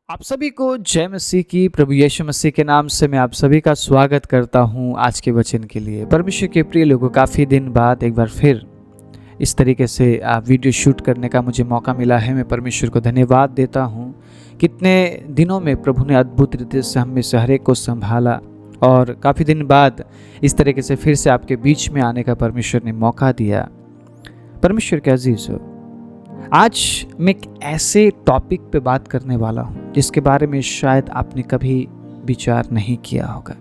आप सभी को जय मसीह की। प्रभु यीशु मसीह के नाम से मैं आप सभी का स्वागत करता हूं आज के वचन के लिए। परमेश्वर के प्रिय लोगों, काफ़ी दिन बाद एक बार फिर इस तरीके से वीडियो शूट करने का मुझे मौका मिला है। मैं परमेश्वर को धन्यवाद देता हूं। कितने दिनों में प्रभु ने अद्भुत रीति से हम में से हर एक को संभाला और काफ़ी दिन बाद इस तरीके से फिर से आपके बीच में आने का परमेश्वर ने मौका दिया। परमेश्वर के अजीज़ हो, आज मैं एक ऐसे टॉपिक पे बात करने वाला हूँ जिसके बारे में शायद आपने कभी विचार नहीं किया होगा।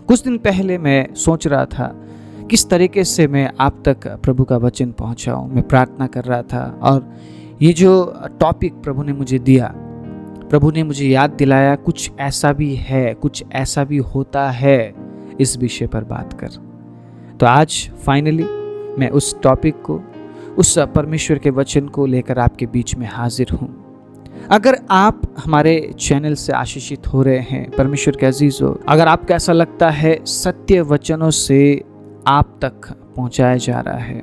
कुछ दिन पहले मैं सोच रहा था किस तरीके से मैं आप तक प्रभु का वचन पहुँचाऊँ। मैं प्रार्थना कर रहा था और ये जो टॉपिक प्रभु ने मुझे दिया, प्रभु ने मुझे याद दिलाया कुछ ऐसा भी है, कुछ ऐसा भी होता है इस विषय पर बात कर। तो आज फाइनली मैं उस टॉपिक को, उस परमेश्वर के वचन को लेकर आपके बीच में हाजिर हूँ। अगर आप हमारे चैनल से आशीषित हो रहे हैं, परमेश्वर के अजीज़ों, अगर आपको ऐसा लगता है सत्य वचनों से आप तक पहुँचाया जा रहा है,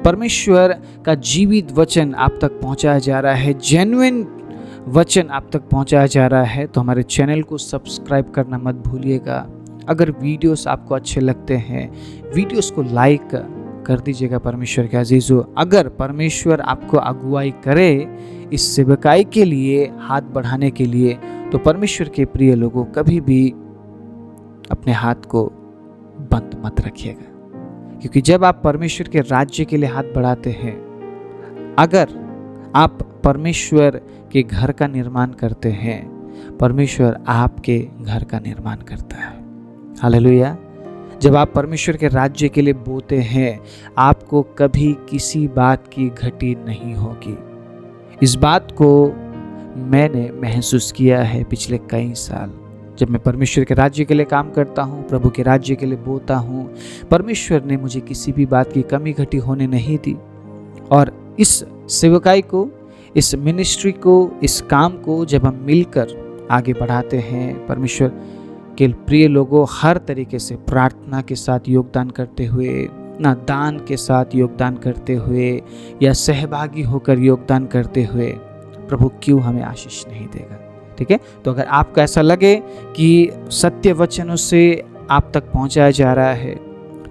परमेश्वर का जीवित वचन आप तक पहुँचाया जा रहा है, जेन्युइन वचन आप तक पहुँचाया जा रहा है, तो हमारे चैनल को सब्सक्राइब करना मत भूलिएगा। अगर वीडियोस आपको अच्छे लगते हैं, वीडियोस को लाइक कर दीजिएगा। परमेश्वर के अजीज़ों, अगर परमेश्वर आपको अगुवाई करे इस सेवकाई के लिए, हाथ बढ़ाने के लिए, तो परमेश्वर के प्रिय लोगों, कभी भी अपने हाथ को बंद मत रखिएगा। क्योंकि जब आप परमेश्वर के राज्य के लिए हाथ बढ़ाते हैं, अगर आप परमेश्वर के घर का निर्माण करते हैं, परमेश्वर आपके घर का निर्माण करता है। हालेलुया। जब आप परमेश्वर के राज्य के लिए बोते हैं, आपको कभी किसी बात की घटी नहीं होगी। इस बात को मैंने महसूस किया है पिछले कई साल। जब मैं परमेश्वर के राज्य के लिए काम करता हूँ, प्रभु के राज्य के लिए बोता हूँ, परमेश्वर ने मुझे किसी भी बात की कमी घटी होने नहीं दी। और इस सेवकाई को, इस मिनिस्ट्री को, इस काम को जब हम मिलकर आगे बढ़ाते हैं, परमेश्वर के प्रिय लोगों, हर तरीके से प्रार्थना के साथ योगदान करते हुए, ना दान के साथ योगदान करते हुए या सहभागी होकर योगदान करते हुए, प्रभु क्यों हमें आशीष नहीं देगा। ठीक है, तो अगर आपको ऐसा लगे कि सत्य वचनों से आप तक पहुंचाया जा रहा है,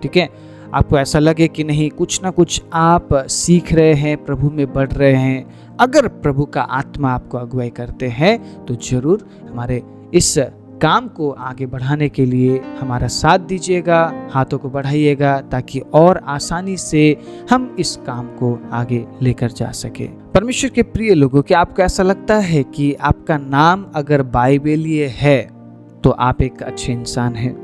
ठीक है, आपको ऐसा लगे कि नहीं, कुछ ना कुछ आप सीख रहे हैं, प्रभु में बढ़ रहे हैं, अगर प्रभु का आत्मा आपको अगुवाई करते हैं, तो जरूर हमारे इस काम को आगे बढ़ाने के लिए हमारा साथ दीजिएगा, हाथों को बढ़ाइएगा, ताकि और आसानी से हम इस काम को आगे लेकर जा सके। परमेश्वर के प्रिय लोगों, क्या आपको ऐसा लगता है कि आपका नाम अगर बाइबलीय है तो आप एक अच्छे इंसान हैं?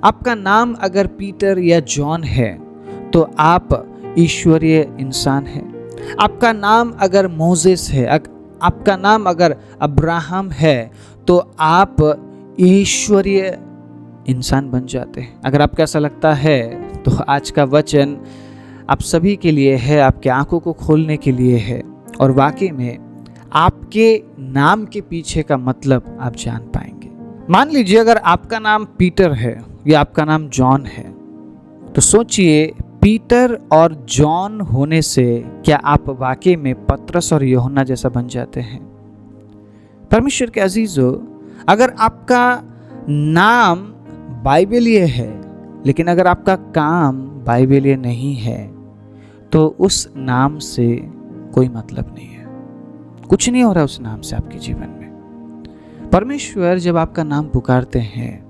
आपका नाम अगर पीटर या जॉन है तो आप ईश्वरीय इंसान हैं। आपका नाम अगर मोसेस है, आपका नाम अगर अब्राहम है, तो आप ईश्वरीय इंसान बन जाते हैं। अगर आपको ऐसा लगता है तो आज का वचन आप सभी के लिए है, आपके आंखों को खोलने के लिए है, और वाकई में आपके नाम के पीछे का मतलब आप जान पाएंगे। मान लीजिए अगर आपका नाम पीटर है या आपका नाम जॉन है, तो सोचिए, पीटर और जॉन होने से क्या आप वाकई में पतरस और यूहन्ना जैसा बन जाते हैं? परमेश्वर के अजीजों, अगर आपका नाम बाइबलीय है लेकिन अगर आपका काम बाइबलीय नहीं है, तो उस नाम से कोई मतलब नहीं है। कुछ नहीं हो रहा उस नाम से आपके जीवन में। परमेश्वर जब आपका नाम पुकारते हैं,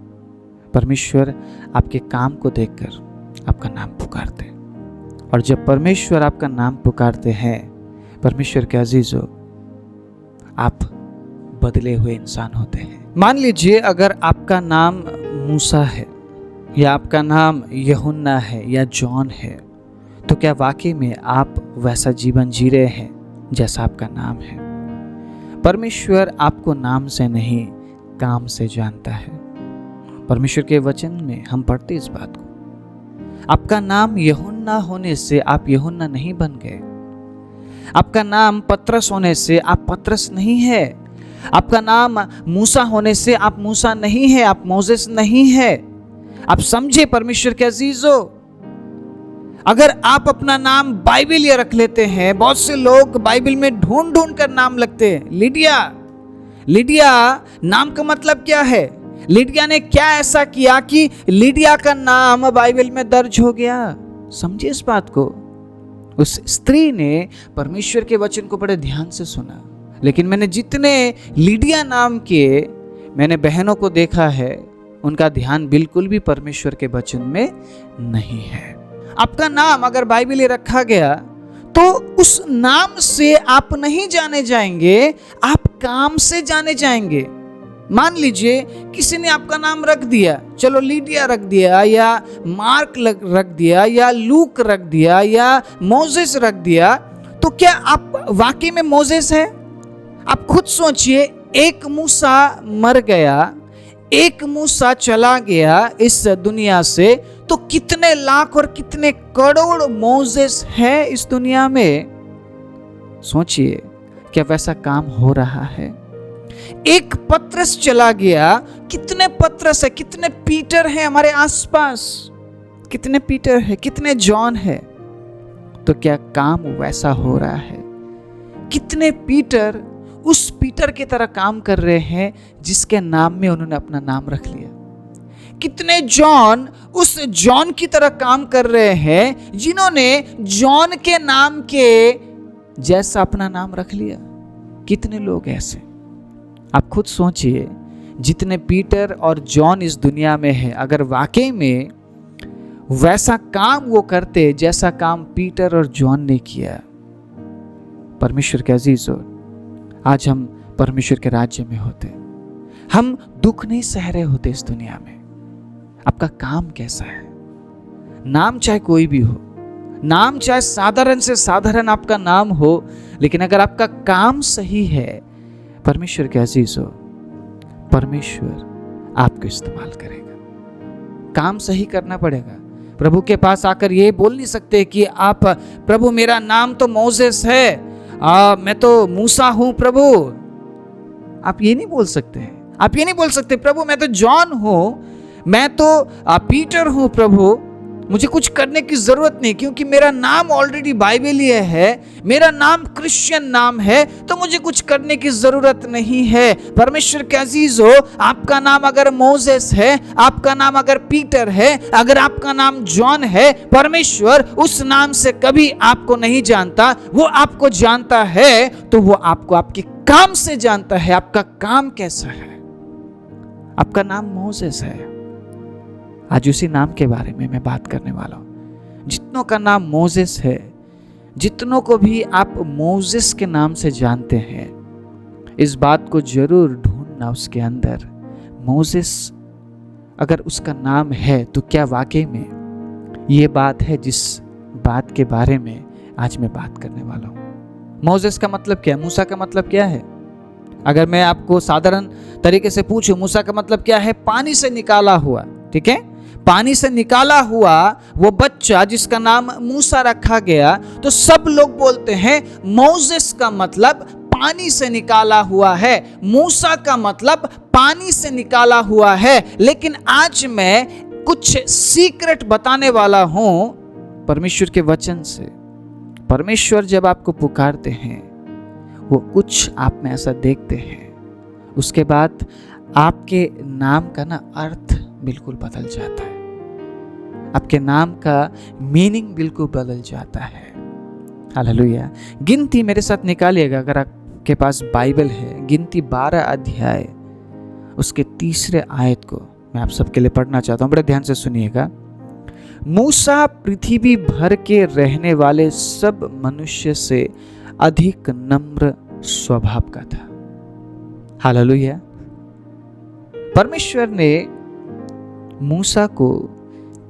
परमेश्वर आपके काम को देखकर आपका नाम पुकारते हैं। और जब परमेश्वर आपका नाम पुकारते हैं, परमेश्वर के अजीजों, आप बदले हुए इंसान होते हैं। मान लीजिए अगर आपका नाम मूसा है या आपका नाम यूहन्ना है या जॉन है, तो क्या वाकई में आप वैसा जीवन जी रहे हैं जैसा आपका नाम है? परमेश्वर आपको नाम से नहीं, काम से जानता है। परमेश्वर के वचन में हम पढ़ते इस बात को। आपका नाम यूहन्ना होने से आप यूहन्ना नहीं बन गए। आपका नाम पतरस होने से आप पतरस नहीं है। आपका नाम मूसा होने से आप मूसा नहीं है, आप मोसेस नहीं है। आप समझे परमेश्वर के अजीजों, अगर आप अपना नाम बाइबलीय रख लेते हैं, बहुत से लोग बाइबल में ढूंढ ढूंढ कर नाम लगते हैं। लिडिया, लिडिया नाम का मतलब क्या है? लिडिया ने क्या ऐसा किया कि लिडिया का नाम बाइबल में दर्ज हो गया? समझिए इस बात को। उस स्त्री ने परमेश्वर के वचन को बड़े ध्यान से सुना, लेकिन मैंने जितने लिडिया नाम के मैंने बहनों को देखा है, उनका ध्यान बिल्कुल भी परमेश्वर के वचन में नहीं है। आपका नाम अगर बाइबल में रखा गया तो उस नाम से आप नहीं जाने जाएंगे, आप काम से जाने जाएंगे। मान लीजिए किसी ने आपका नाम रख दिया, चलो लिडिया रख दिया, या मार्क रख दिया, या लूक रख दिया, या मोजेस रख दिया, तो क्या आप वाकई में मोजेस है? आप खुद सोचिए, एक मूसा मर गया, एक मूसा चला गया इस दुनिया से, तो कितने लाख और कितने करोड़ मोजेस है इस दुनिया में। सोचिए, क्या वैसा काम हो रहा है? एक पतरस चला गया, कितने पतरस है, कितने पीटर है हमारे आसपास, कितने पीटर है, कितने जॉन है, तो क्या काम वैसा हो रहा है? कितने पीटर उस पीटर की तरह काम कर रहे हैं जिसके नाम में उन्होंने अपना नाम रख लिया? कितने जॉन उस जॉन की तरह काम कर रहे हैं जिन्होंने जॉन के नाम के जैसा अपना नाम रख लिया? कितने लोग ऐसे? आप खुद सोचिए, जितने पीटर और जॉन इस दुनिया में है, अगर वाकई में वैसा काम वो करते जैसा काम पीटर और जॉन ने किया, परमेश्वर के अजीजों, आज हम परमेश्वर के राज्य में होते, हम दुख नहीं सह रहे होते इस दुनिया में। आपका काम कैसा है? नाम चाहे कोई भी हो, नाम चाहे साधारण से साधारण आपका नाम हो, लेकिन अगर आपका काम सही है, परमेश्वर के अजीज हो, परमेश्वर आपको इस्तेमाल करेगा। काम सही करना पड़ेगा। प्रभु के पास आकर ये बोल नहीं सकते कि आप, प्रभु मेरा नाम तो मोसेस है, मैं तो मूसा हूं प्रभु। आप ये नहीं बोल सकते। आप ये नहीं बोल सकते, प्रभु मैं तो जॉन हूं, मैं तो पीटर हूं प्रभु, मुझे कुछ करने की जरूरत नहीं, क्योंकि मेरा नाम ऑलरेडी बाइबलीय है, मेरा नाम क्रिश्चियन नाम है, तो मुझे कुछ करने की जरूरत नहीं है। परमेश्वर के अजीज हो, आपका नाम अगर मोसेस है, आपका नाम अगर पीटर है, अगर आपका नाम जॉन है, परमेश्वर उस नाम से कभी आपको नहीं जानता। वो आपको जानता है तो वो आपको आपके काम से जानता है। आपका काम कैसा है? आपका नाम मोसेस है। आज उसी नाम के बारे में मैं बात करने वाला हूं। जितनों का नाम मोसेस है, जितनों को भी आप मोसेस के नाम से जानते हैं, इस बात को जरूर ढूंढना उसके अंदर। मोसेस अगर उसका नाम है तो क्या वाकई में ये बात है जिस बात के बारे में आज मैं बात करने वाला हूं? मोसेस का मतलब क्या है? मूसा का मतलब क्या है? अगर मैं आपको साधारण तरीके से पूछूं, मूसा का मतलब क्या है? पानी से निकाला हुआ। ठीक है, पानी से निकाला हुआ वो बच्चा जिसका नाम मूसा रखा गया, तो सब लोग बोलते हैं मोसेस का मतलब पानी से निकाला हुआ है, मूसा का मतलब पानी से निकाला हुआ है। लेकिन आज मैं कुछ सीक्रेट बताने वाला हूं परमेश्वर के वचन से। परमेश्वर जब आपको पुकारते हैं, वो कुछ आप में ऐसा देखते हैं, उसके बाद आपके नाम का ना अर्थ बिल्कुल बदल जाता है, आपके नाम का मीनिंग बिल्कुल बदल जाता है। हालेलुया। गिनती मेरे साथ निकालिएगा, अगर आपके पास बाइबल है, गिनती 12 अध्याय उसके 3 आयत को मैं आप सबके लिए पढ़ना चाहता हूं। बड़े ध्यान से सुनिएगा। मूसा पृथ्वी भर के रहने वाले सब मनुष्य से अधिक नम्र स्वभाव का था। हालेलुया। परमेश्वर ने मूसा को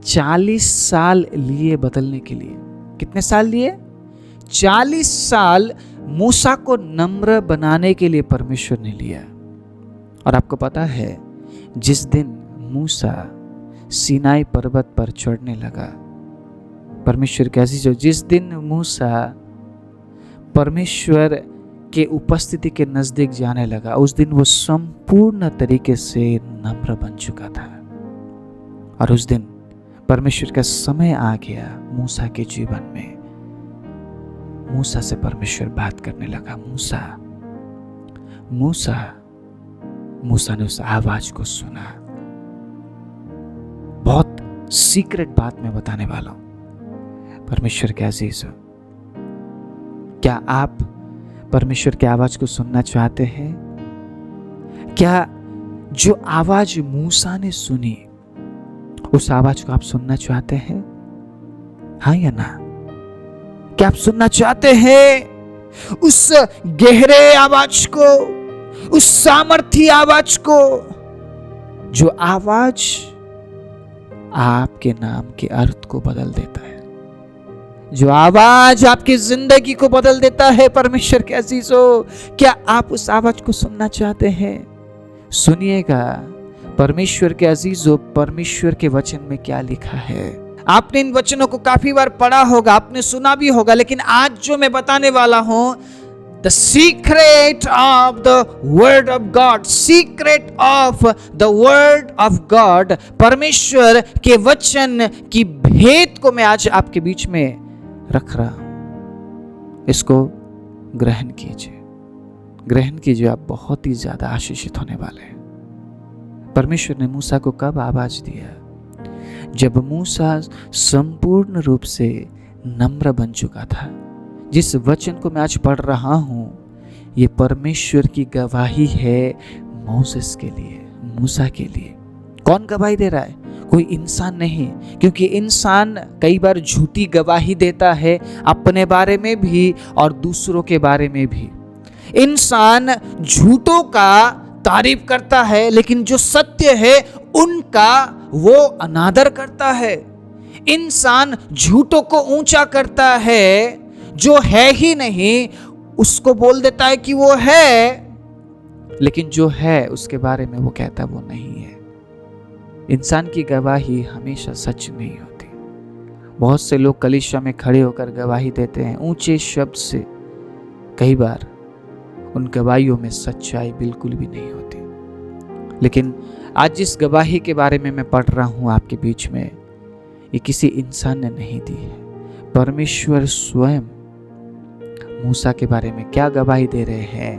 40 साल लिए बदलने के लिए। कितने साल लिए? 40 साल मूसा को नम्र बनाने के लिए परमेश्वर ने लिया। और आपको पता है, जिस दिन मूसा सीनाई पर्वत पर चढ़ने लगा, परमेश्वर के अजीजों, जिस दिन मूसा परमेश्वर के उपस्थिति के नजदीक जाने लगा, उस दिन वो संपूर्ण तरीके से नम्र बन चुका था। और उस दिन परमेश्वर का समय आ गया मूसा के जीवन में। मूसा से परमेश्वर बात करने लगा, मूसा मूसा मूसा ने उस आवाज को सुना। बहुत सीक्रेट बात मैं बताने वाला हूं। परमेश्वर के अजीज, क्या आप परमेश्वर की आवाज को सुनना चाहते हैं? क्या जो आवाज मूसा ने सुनी, उस आवाज को आप सुनना चाहते हैं? हाँ या ना? क्या आप सुनना चाहते हैं उस गहरे आवाज को, उस सामर्थी आवाज को, जो आवाज आपके नाम के अर्थ को बदल देता है, जो आवाज आपकी जिंदगी को बदल देता है? परमेश्वर के अजीजों, क्या आप उस आवाज को सुनना चाहते हैं? सुनिएगा परमेश्वर के अजीजों, परमेश्वर के वचन में क्या लिखा है। आपने इन वचनों को काफी बार पढ़ा होगा, आपने सुना भी होगा, लेकिन आज जो मैं बताने वाला हूं, the secret of the word of God, secret of the word of God, परमेश्वर के वचन की भेद को मैं आज आपके बीच में रख रहा हूं। इसको ग्रहण कीजिए, ग्रहण कीजिए, आप बहुत ही ज्यादा आशीषित होने वाले हैं। परमेश्वर ने मूसा को कब आवाज दिया? जब मूसा संपूर्ण रूप से नम्र बन चुका था। जिस वचन को मैं आज पढ़ रहा हूं, ये परमेश्वर की गवाही है मोसेस के लिए, मूसा के लिए। कौन गवाही दे रहा है? कोई इंसान नहीं, क्योंकि इंसान कई बार झूठी गवाही देता है, अपने बारे में भी और दूसरों के बारे में भी। इंसान झूठों का तारीफ करता है, लेकिन जो सत्य है उनका वो अनादर करता है। इंसान झूठों को ऊंचा करता है, जो है ही नहीं उसको बोल देता है कि वो है, लेकिन जो है उसके बारे में वो कहता वो नहीं है। इंसान की गवाही हमेशा सच नहीं होती। बहुत से लोग कलीसिया में खड़े होकर गवाही देते हैं ऊंचे शब्द से, कई बार उन गवाहियों में सच्चाई बिल्कुल भी नहीं होती। लेकिन आज जिस गवाही के बारे में मैं पढ़ रहा हूं आपके बीच में, ये किसी इंसान ने नहीं दी है। परमेश्वर स्वयं मूसा के बारे में क्या गवाही दे रहे हैं?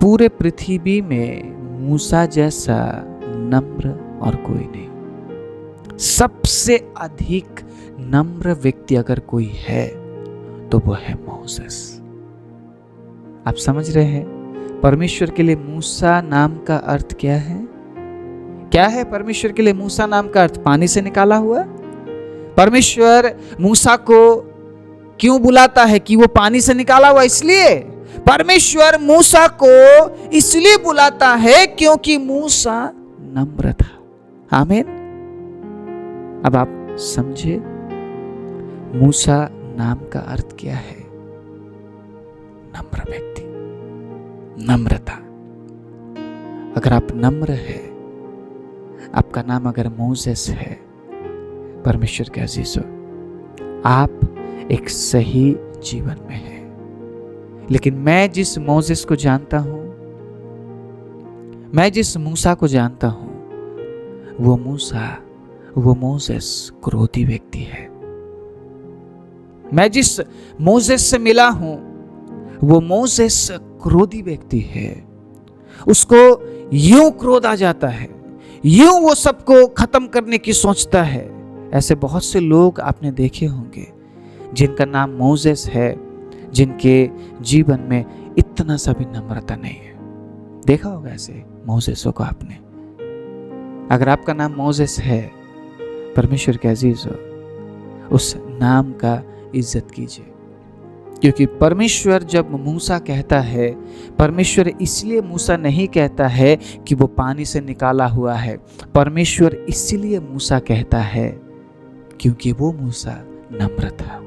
पूरे पृथ्वी में मूसा जैसा नम्र और कोई नहीं। सबसे अधिक नम्र व्यक्ति अगर कोई है तो वो है मोसेस। आप समझ रहे हैं परमेश्वर के लिए मूसा नाम का अर्थ क्या है? क्या है परमेश्वर के लिए मूसा नाम का अर्थ? पानी से निकाला हुआ। परमेश्वर मूसा को क्यों बुलाता है? कि वो पानी से निकाला हुआ इसलिए। परमेश्वर मूसा को इसलिए बुलाता है क्योंकि मूसा नम्र था। आमीन। अब आप समझे मूसा नाम का अर्थ क्या है? नम्र व्यक्ति, नम्रता। अगर आप नम्र है, आपका नाम अगर मोसेस है, परमेश्वर के अजीजों, आप एक सही जीवन में है। लेकिन मैं जिस मोसेस को जानता हूं, मैं जिस मूसा को जानता हूं, वो मोसेस क्रोधी व्यक्ति है। मैं जिस मोसेस से मिला हूं, वो मोसेस क्रोधी व्यक्ति है। उसको यूं क्रोध आ जाता है, यूं वो सबको खत्म करने की सोचता है। ऐसे बहुत से लोग आपने देखे होंगे जिनका नाम मोसेस है, जिनके जीवन में इतना सा भी नम्रता नहीं है। देखा होगा ऐसे मोसेसों को आपने। अगर आपका नाम मोसेस है, परमेश्वर के अजीज हो, उस नाम का इज्जत कीजिए। क्योंकि परमेश्वर जब मूसा कहता है, परमेश्वर इसलिए मूसा नहीं कहता है कि वो पानी से निकाला हुआ है। परमेश्वर इसलिए मूसा कहता है क्योंकि वो मूसा नम्र था।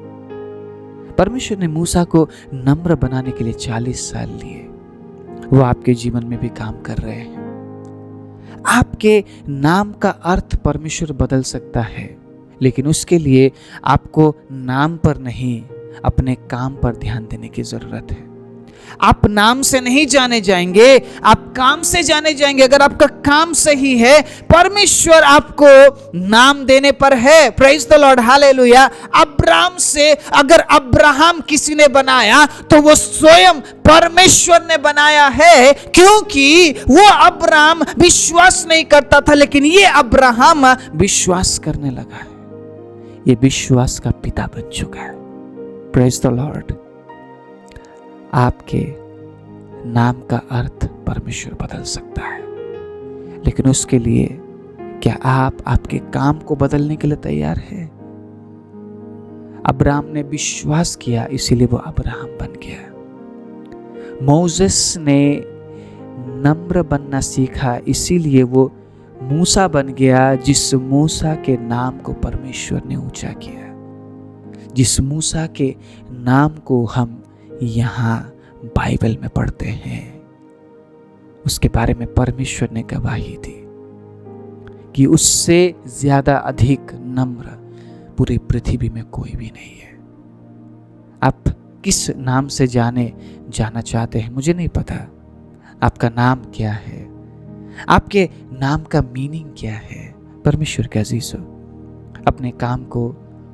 परमेश्वर ने मूसा को नम्र बनाने के लिए 40 साल लिए। वो आपके जीवन में भी काम कर रहे हैं। आपके नाम का अर्थ परमेश्वर बदल सकता है, लेकिन उसके लिए आपको नाम पर नहीं, अपने काम पर ध्यान देने की जरूरत है। आप नाम से नहीं जाने जाएंगे, आप काम से जाने जाएंगे। अगर आपका काम सही है, परमेश्वर आपको नाम देने पर है। Praise the Lord, hallelujah. Abraham से अगर अब्राहम किसी ने बनाया तो वो स्वयं परमेश्वर ने बनाया है, क्योंकि वो अब्राहम विश्वास नहीं करता था, लेकिन ये अब्राहम विश्वास करने लगा है। ये विश्वास का पिता बन चुका है। Praise the Lord. आपके नाम का अर्थ परमेश्वर बदल सकता है, लेकिन उसके लिए क्या आप आपके काम को बदलने के लिए तैयार हैं? अब्राहम ने विश्वास किया, इसीलिए वो अब्राहम बन गया। मोसेस ने नम्र बनना सीखा, इसीलिए वो मूसा बन गया, जिस मूसा के नाम को परमेश्वर ने ऊंचा किया, जिस मूसा के नाम को हम यहाँ बाइबल में पढ़ते हैं। उसके बारे में परमेश्वर ने गवाही दी कि उससे ज्यादा अधिक नम्र पूरी पृथ्वी में कोई भी नहीं है। आप किस नाम से जाना चाहते हैं मुझे नहीं पता। आपका नाम क्या है? आपके नाम का मीनिंग क्या है? परमेश्वर के अजीजों, अपने काम को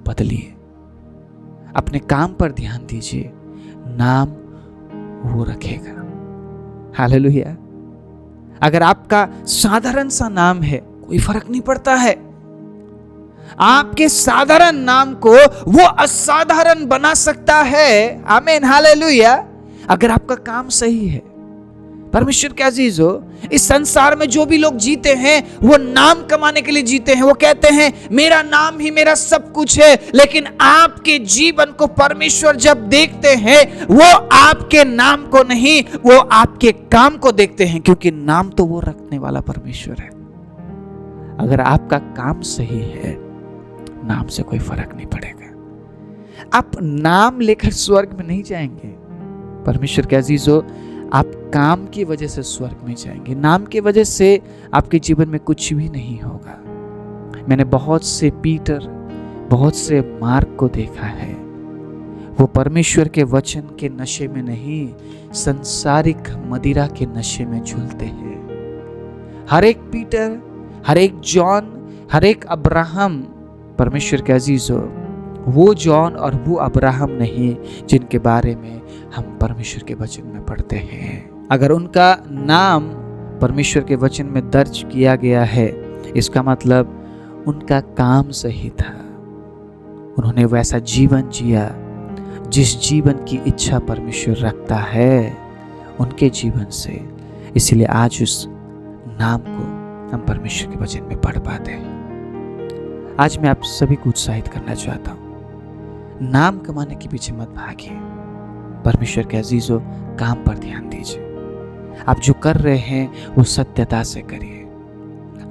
बदलिए, अपने काम पर ध्यान दीजिए। नाम वो रखेगा। हालेलुया। अगर आपका साधारण सा नाम है, कोई फर्क नहीं पड़ता है। आपके साधारण नाम को वो असाधारण बना सकता है। आमीन, हालेलुया। अगर आपका काम सही है, परमेश्वर के अजीजों, इस संसार में जो भी लोग जीते हैं वो नाम कमाने के लिए जीते हैं। वो कहते हैं मेरा नाम ही मेरा सब कुछ है, लेकिन आपके जीवन को परमेश्वर जब देखते हैं वो आपके नाम को नहीं, वो आपके काम को देखते हैं, क्योंकि नाम तो वो रखने वाला परमेश्वर है। अगर आपका काम सही है, नाम से कोई फर्क नहीं पड़ेगा। आप नाम लेकर स्वर्ग में नहीं जाएंगे। परमेश्वर के अजीजों, आप काम की वजह से स्वर्ग में जाएंगे, नाम की वजह से आपके जीवन में कुछ भी नहीं होगा। मैंने बहुत से पीटर, बहुत से मार्क को देखा है, वो परमेश्वर के वचन के नशे में नहीं, संसारिक मदिरा के नशे में झूलते हैं। हर एक पीटर, हर एक जॉन, हर एक अब्राहम, परमेश्वर के अजीजों, वो जॉन और वो अब्राहम नहीं जिनके बारे में हम परमेश्वर के वचन में पढ़ते हैं। अगर उनका नाम परमेश्वर के वचन में दर्ज किया गया है, इसका मतलब उनका काम सही था। उन्होंने वैसा जीवन जिया जिस जीवन की इच्छा परमेश्वर रखता है उनके जीवन से। इसलिए आज उस नाम को हम परमेश्वर के वचन में पढ़ पाते हैं। आज मैं आप सभी को उत्साहित करना चाहता हूँ, नाम कमाने के पीछे मत भागिए। परमेश्वर के अजीजों, काम पर ध्यान दीजिए। आप जो कर रहे हैं वो सत्यता से करिए।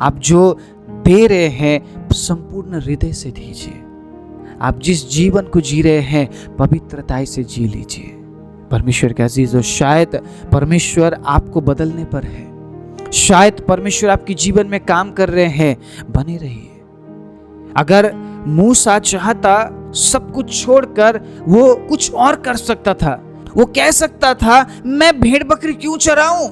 आप जो दे रहे हैं संपूर्ण हृदय से दीजिए। आप जिस जीवन को जी रहे हैं पवित्रताई से जी लीजिए। परमेश्वर के अजीजों, शायद परमेश्वर आपको बदलने पर है, शायद परमेश्वर आपके जीवन में काम कर रहे हैं। बने रहिए। अगर मूसा चाहता सब कुछ छोड़कर वो कुछ और कर सकता था। वो कह सकता था मैं भेड़ बकरी क्यों चराऊं,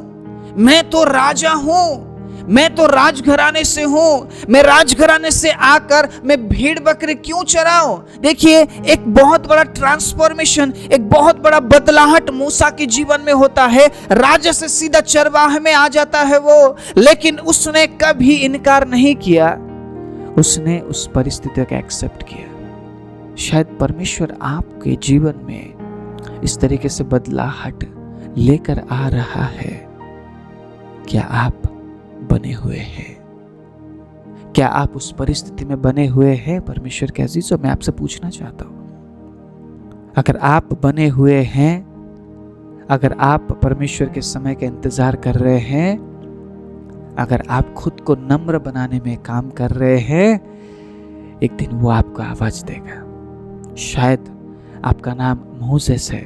मैं तो राजा हूं, मैं तो राजघराने से हूं, मैं राजघराने से आकर मैं भेड़ बकरी क्यों चराऊं। देखिए, एक बहुत बड़ा ट्रांसफॉर्मेशन, एक बहुत बड़ा बदलाहट मूसा के जीवन में होता है। राजा से सीधा चरवाहे में आ जाता है वो, लेकिन उसने कभी इनकार नहीं किया। उसने उस परिस्थिति को एक्सेप्ट किया। शायद परमेश्वर आपके जीवन में इस तरीके से बदलाहट लेकर आ रहा है। क्या आप बने हुए हैं? क्या आप उस परिस्थिति में बने हुए हैं? परमेश्वर के अजीजों, मैं आपसे पूछना चाहता हूं, अगर आप बने हुए हैं, अगर आप परमेश्वर के समय का इंतजार कर रहे हैं, अगर आप खुद को नम्र बनाने में काम कर रहे हैं, एक दिन वो आपको आवाज देगा। शायद आपका नाम मोसेस है,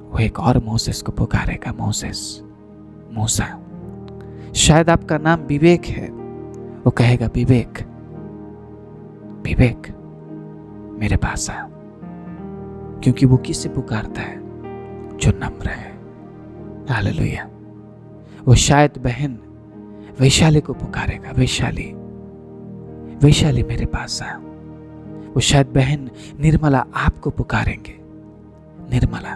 वो एक और मोसेस को पुकारेगा, मोसेस, मूसा। शायद आपका नाम विवेक है, वो कहेगा विवेक, विवेक मेरे पास आ। क्योंकि वो किससे पुकारता है? जो नम्र है। हालेलुया। वो शायद बहन वैशाली को पुकारेगा, वैशाली वैशाली मेरे पास आ। वो शायद बहन निर्मला आपको पुकारेंगे, निर्मला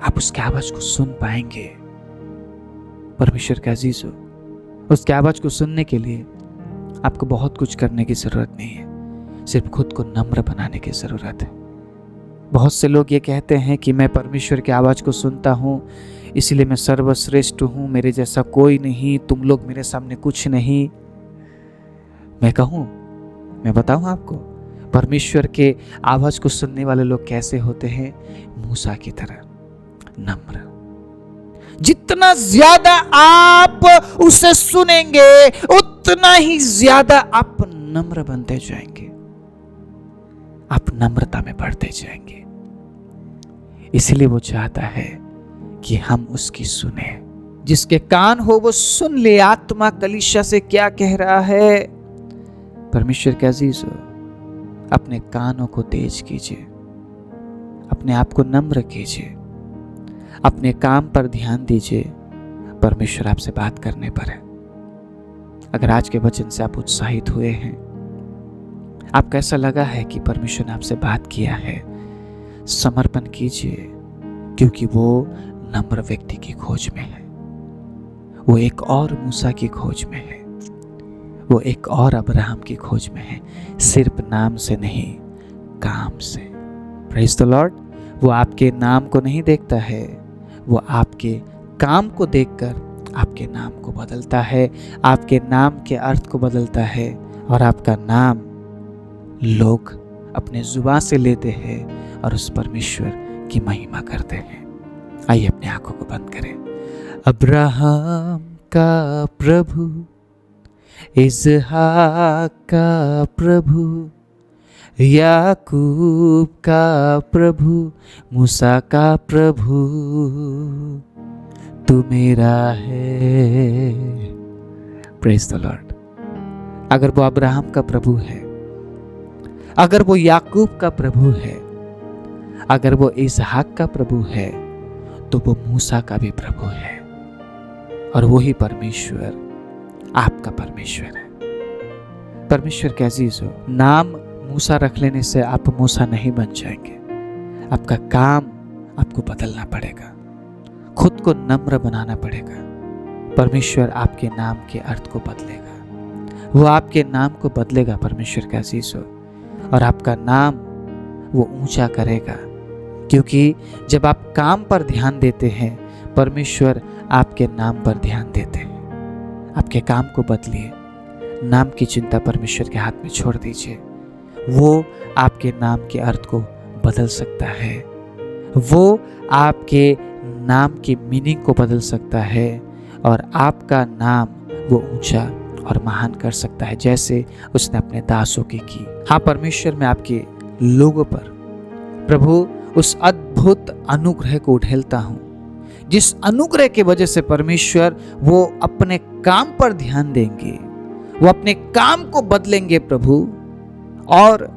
आप उसकी आवाज को सुन पाएंगे। परमेश्वर के अजीज हो, उसकी आवाज को सुनने के लिए आपको बहुत कुछ करने की जरूरत नहीं है, सिर्फ खुद को नम्र बनाने की जरूरत है। बहुत से लोग ये कहते हैं कि मैं परमेश्वर की आवाज को सुनता हूँ इसलिए मैं सर्वश्रेष्ठ हूँ, मेरे जैसा कोई नहीं, तुम लोग मेरे सामने कुछ नहीं। मैं कहूँ, मैं बताऊँ आपको, परमेश्वर के आवाज को सुनने वाले लोग कैसे होते हैं? मूसा की तरह नम्र। जितना ज्यादा आप उसे सुनेंगे उतना ही ज्यादा आप नम्र बनते जाएंगे, आप नम्रता में बढ़ते जाएंगे। इसलिए वो चाहता है कि हम उसकी सुने। जिसके कान हो वो सुन ले आत्मा कलीसिया से क्या कह रहा है। परमेश्वर के अजीज हो, अपने कानों को तेज कीजिए, अपने आप को नम्र कीजिए, अपने काम पर ध्यान दीजिए। परमेश्वर आपसे बात करने पर है। अगर आज के वचन से आप उत्साहित हुए हैं, आपको ऐसा लगा है कि परमेश्वर ने आपसे बात किया है, समर्पण कीजिए, क्योंकि वो नम्र व्यक्ति की खोज में है। वो एक और मूसा की खोज में है, वो एक और अब्राहम की खोज में है, सिर्फ नाम से नहीं, काम से। Praise the Lord. वो आपके नाम को नहीं देखता है, वो आपके काम को देखकर आपके नाम को बदलता है, आपके नाम के अर्थ को बदलता है, और आपका नाम लोग अपने जुबान से लेते हैं और उस परमेश्वर की महिमा करते हैं। आइए अपनी आंखों को बंद करें। अब्राहम का प्रभु, इस्हाक का प्रभु, याकूब का प्रभु, मूसा का प्रभु, तू मेरा है। Praise the Lord. अगर वो अब्राहम का प्रभु है, अगर वो याकूब का प्रभु है, अगर वो इसहाक का प्रभु है, तो वो मूसा का भी प्रभु है। और वही परमेश्वर आपका परमेश्वर है। परमेश्वर के अजीज हो, नाम मूसा रख लेने से आप मूसा नहीं बन जाएंगे। आपका काम आपको बदलना पड़ेगा, खुद को नम्र बनाना पड़ेगा। परमेश्वर आपके नाम के अर्थ को बदलेगा, वो आपके नाम को बदलेगा। परमेश्वर के अजीज हो, और आपका नाम वो ऊंचा करेगा, क्योंकि जब आप काम पर ध्यान देते हैं, परमेश्वर आपके नाम पर ध्यान देते हैं। आपके काम को बदलिए, नाम की चिंता परमेश्वर के हाथ में छोड़ दीजिए। वो आपके नाम के अर्थ को बदल सकता है, वो आपके नाम की मीनिंग को बदल सकता है, और आपका नाम वो ऊंचा और महान कर सकता है, जैसे उसने अपने दासों की। हाँ, परमेश्वर मैं आपके लोगों पर प्रभु उस अद्भुत अनुग्रह को उठेलता हूँ, जिस अनुग्रह के वजह से परमेश्वर वो अपने काम पर ध्यान देंगे, वो अपने काम को बदलेंगे प्रभु, और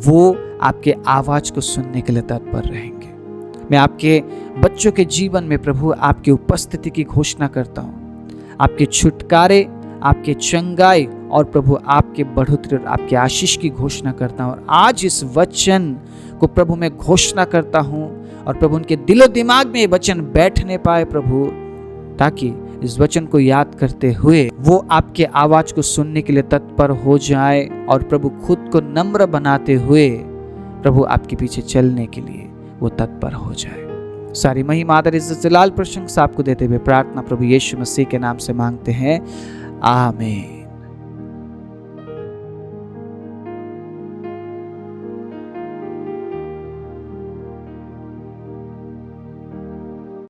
वो आपके आवाज को सुनने के लिए तत्पर रहेंगे। मैं आपके बच्चों के जीवन में प्रभु आपकी उपस्थिति की घोषणा करता हूँ, आपके छुटकारे, आपके चंगाई और प्रभु आपके बढ़ोतरी और आपके आशीष की घोषणा करता हूँ। और आज इस वचन को प्रभु मैं घोषणा करता हूँ, और प्रभु उनके दिलो दिमाग में ये वचन बैठने पाए प्रभु, ताकि इस वचन को याद करते हुए वो आपके आवाज को सुनने के लिए तत्पर हो जाए, और प्रभु खुद को नम्र बनाते हुए प्रभु आपके पीछे चलने के लिए वो तत्पर हो जाए। सारी महिमा आदर इज्जत जलाल प्रशंसा आपको देते हुए प्रार्थना प्रभु यीशु मसीह के नाम से मांगते हैं, आमीन।